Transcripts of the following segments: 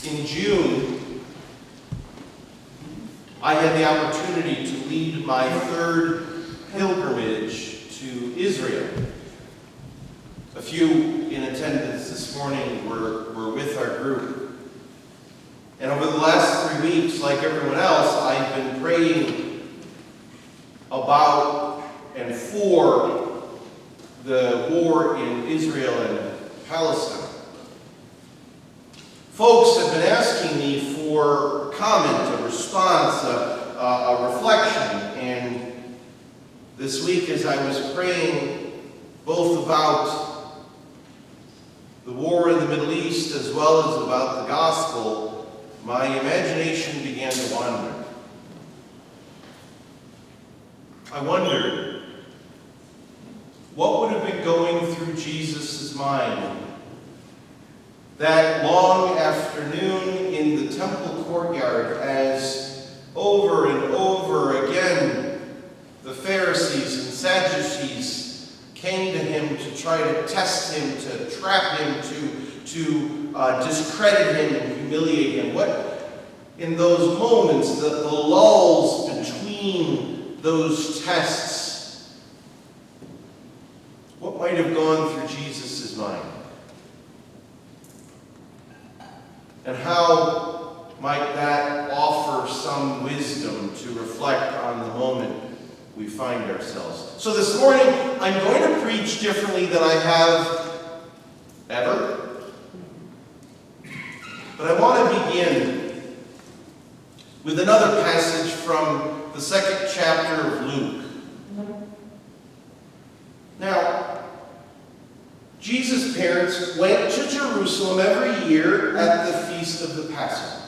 In June, I had the opportunity to lead my third pilgrimage to Israel. A few in attendance this morning were with our group. And over the last 3 weeks, like everyone else, I've been praying about and for the war in Israel and Palestine. Folks have been asking me for comment, a response, a reflection. And this week, as I was praying both about the war in the Middle East as well as about the gospel, my imagination began to wander. I wondered, what would have been going through Jesus' mind that long afternoon in the temple courtyard as over and over again the Pharisees and Sadducees came to him to try to test him, to trap him, to discredit him and humiliate him. What, in those moments, the lulls between those tests, what might have gone through Jesus' mind? And how might that offer some wisdom to reflect on the moment we find ourselves? So this morning, I'm going to preach differently than I have ever. But I want to begin with another passage from the 2nd chapter of Luke. Now, Jesus' parents went to Jerusalem every year at the feast of the Passover.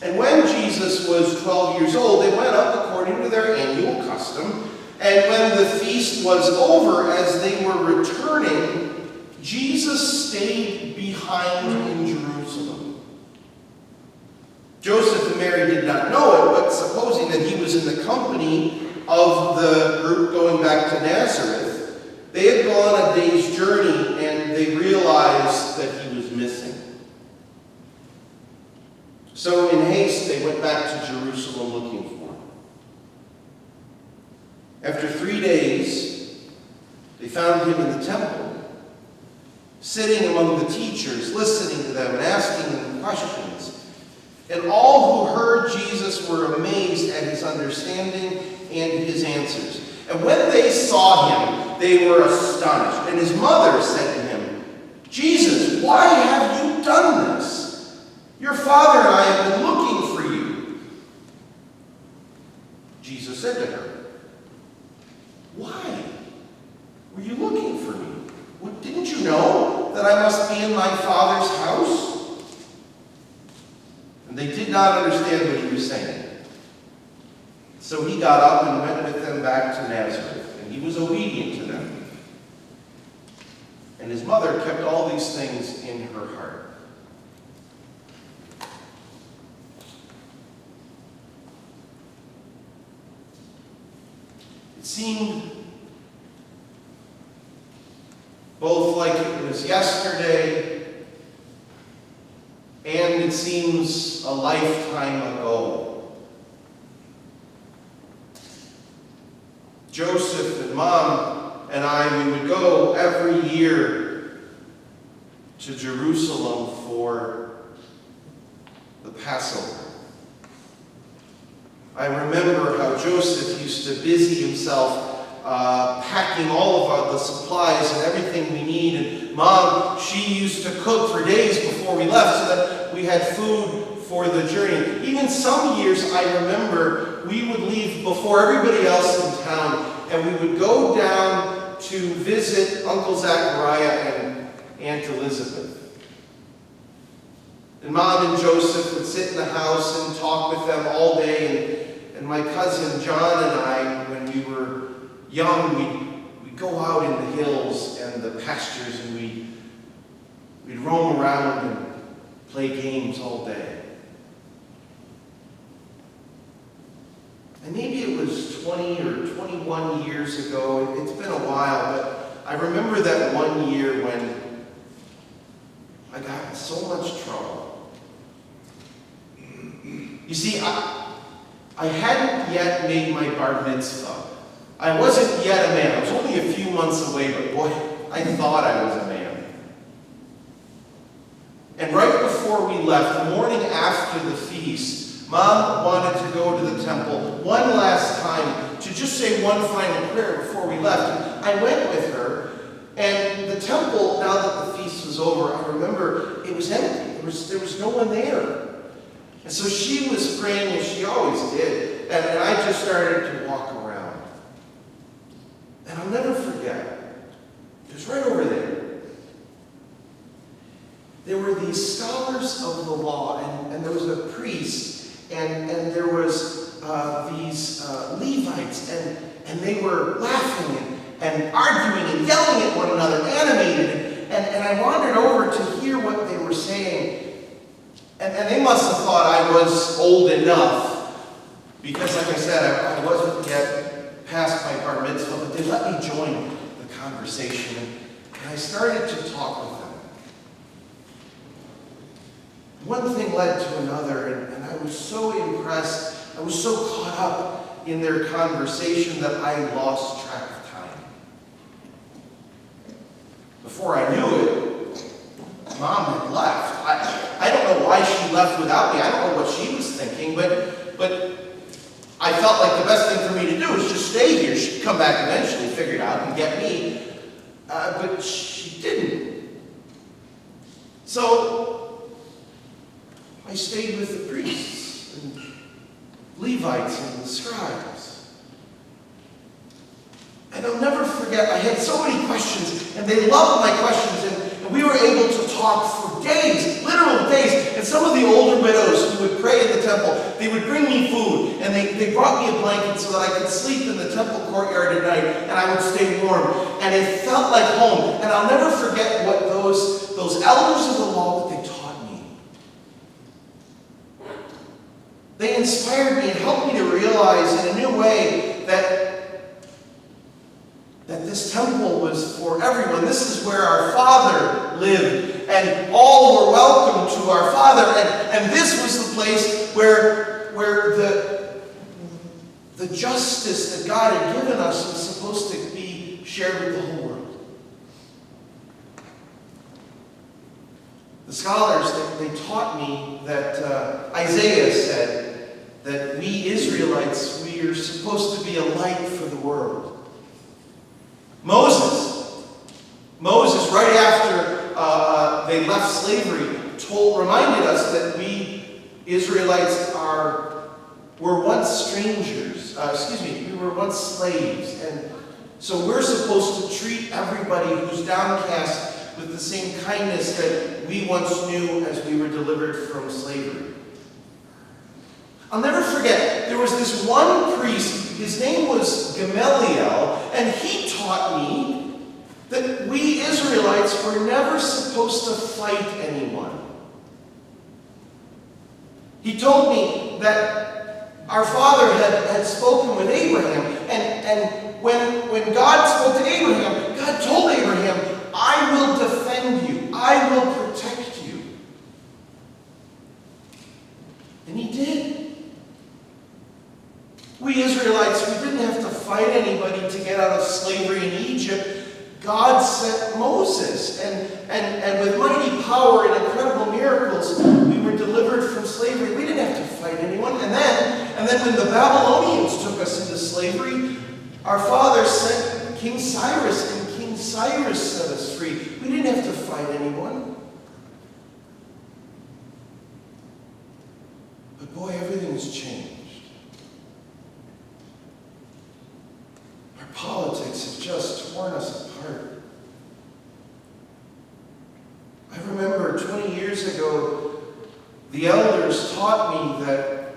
And when Jesus was 12 years old, they went up according to their annual custom. And when the feast was over, as they were returning, Jesus stayed behind in Jerusalem. Joseph and Mary did not know it, but supposing that he was in the company of the group going back to Nazareth, they had gone a day's journey and they realized that he was missing. So in haste, they went back to Jerusalem looking for him. After 3 days, they found him in the temple, sitting among the teachers, listening to them and asking them questions. And all who heard Jesus were amazed at his understanding and his answers. And when they saw him, they were astonished. And his mother said to him, "Jesus, why have you done this? Your father and I have been looking for you." Jesus said to her, "Why were you looking for me? Didn't you know that I must be in my Father's house?" And they did not understand what he was saying. So he got up and went with them back to Nazareth, and he was obedient to them. And his mother kept all these things in her heart. It seemed both like it was yesterday, and it seems a lifetime ago. Joseph and Mom and I, we would go every year to Jerusalem for the Passover. I remember how Joseph used to busy himself packing all of the supplies and everything we need. And Mom, she used to cook for days before we left so that we had food for the journey. Even some years, I remember, we would leave before everybody else in town, and we would go down to visit Uncle Zachariah and Aunt Elizabeth. And Mom and Joseph would sit in the house and talk with them all day, and my cousin John and I, when we were young, we'd go out in the hills and the pastures, and we'd roam around and play games all day. And maybe it was 20 or 21 years ago. It's been a while, but I remember that one year when I got had so much trouble. You see, I hadn't yet made my bar mitzvah. I wasn't yet a man. I was only a few months away, but boy, I thought I was a man. And right before we left, the morning after the feast, Mom wanted to go to the temple one last time to just say one final prayer before we left. And I went with her, and the temple, now that the feast was over, I remember it was empty. There was no one there. And so she was praying as she always did, and I just started to walk around. And I'll never forget, it was right over there. There were these scholars of the law, and there was a priest, and there was these Levites, and they were laughing and arguing and yelling at one another, animated. And I wandered over to hear what they were saying. And they must have thought I was old enough, because like I said, I wasn't yet past my bar mitzvah, but they let me join the conversation. And I started to talk with them. One thing led to another, and I was so impressed, I was so caught up in their conversation that I lost track of time. Before I knew it, Mom had left. I don't know why she left without me. I don't know what she was thinking, but I felt like the best thing for me to do was just stay here. She'd come back eventually, figure it out, and get me. But she didn't. So I stayed with the priests and Levites and the scribes. And I'll never forget, I had so many questions, and they loved my questions, and we were able to talk for days, literal days. And some of the older widows who would pray in the temple, they would bring me food, and they brought me a blanket so that I could sleep in the temple courtyard at night, and I would stay warm. And it felt like home. And I'll never forget what those elders of the law, what they taught me. They inspired me and helped me to realize in a new way that this temple was for everyone. This is where our Father lived, and all were welcome to our Father. And this was the place where the justice that God had given us was supposed to be shared with the whole world. The scholars, they taught me that Isaiah said that we Israelites, we are supposed to be a light for the world. Moses, right after they left slavery, reminded us that we Israelites were once strangers. We were once slaves, and so we're supposed to treat everybody who's downcast with the same kindness that we once knew as we were delivered from slavery. I'll never forget, there was this one priest, his name was Gamaliel, and he taught me that we Israelites were never supposed to fight anyone. He told me that our Father had spoken with Abraham, and when God spoke to Abraham, God told Abraham, I will defend you, I will protect you. And he did. We Israelites, we didn't have to fight anybody to get out of slavery in Egypt. God sent Moses, and with mighty power and incredible miracles, we were delivered from slavery. We didn't have to fight anyone. And then when the Babylonians took us into slavery, our Father sent King Cyrus, and King Cyrus set us free. We didn't have to fight anyone. But boy, everything has changed. Our politics have just torn us apart. I remember 20 years ago, the elders taught me that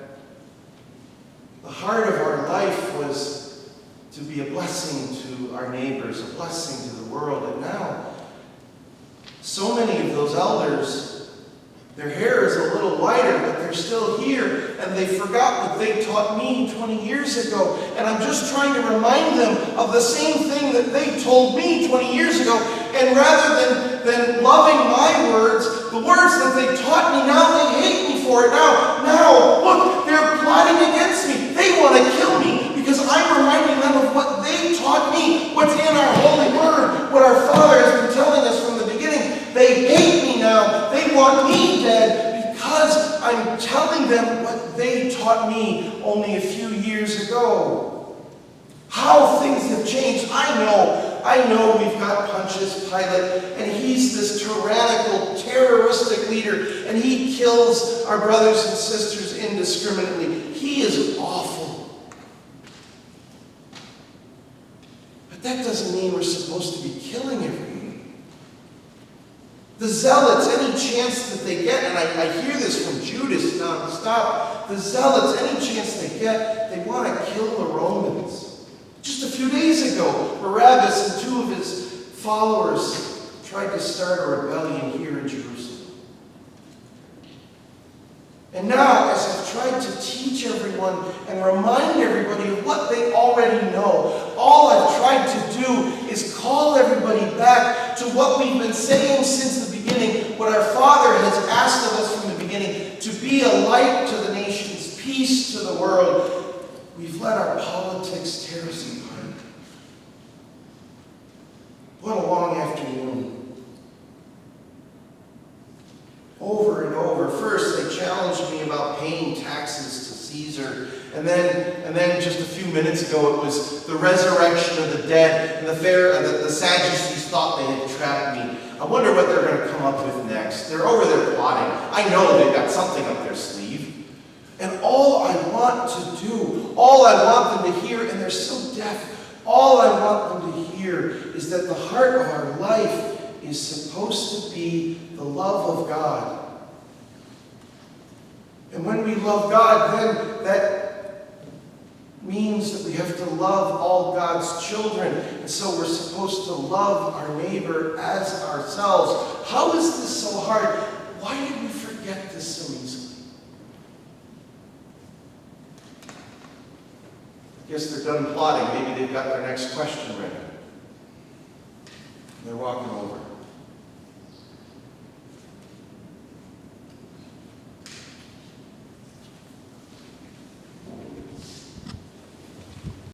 the heart of our life was to be a blessing to our neighbors, a blessing to the world. And now, so many of those elders, their hair is a little lighter, but they're still here, and they forgot what they taught me 20 years ago. And I'm just trying to remind them of the same thing that they told me 20 years ago. And rather than loving my words, the words Lord. Now, look, they're plotting against me. They want to kill me because I'm reminding them of what they taught me, what's in our holy word, what our Father has been telling us from the beginning. They hate me now. They want me dead because I'm telling them what they taught me only a few years ago. How things have changed, I know we've got Pontius Pilate, and he's this tyrannical, terroristic leader, and he kills our brothers and sisters indiscriminately. He is awful. But that doesn't mean we're supposed to be killing everyone. The zealots, any chance that they get, and I hear this from Judas nonstop, the zealots, any chance they get, they want to kill the Romans. Just a few days ago, Barabbas and two of his followers tried to start a rebellion here in Jerusalem. And now, as I've tried to teach everyone and remind everybody of what they already know, all I've tried to do is call everybody back to what we've been saying since the beginning, what our Father has asked of us from the beginning, to be a light to the nations, peace to the world. We've let our politics tear us apart. What a long afternoon. Over and over. First, they challenged me about paying taxes to Caesar. And then just a few minutes ago, it was the resurrection of the dead. And the Sadducees thought they had trapped me. I wonder what they're going to come up with next. They're over there plotting. I know they've got something up their sleeve. And all I want to do, all I want them to hear, and they're so deaf, all I want them to hear is that the heart of our life is supposed to be the love of God. And when we love God, then that means that we have to love all God's children. And so we're supposed to love our neighbor as ourselves. How is this so hard? Why did we forget this so easily? I guess they're done plotting. Maybe they've got their next question ready. They're walking over.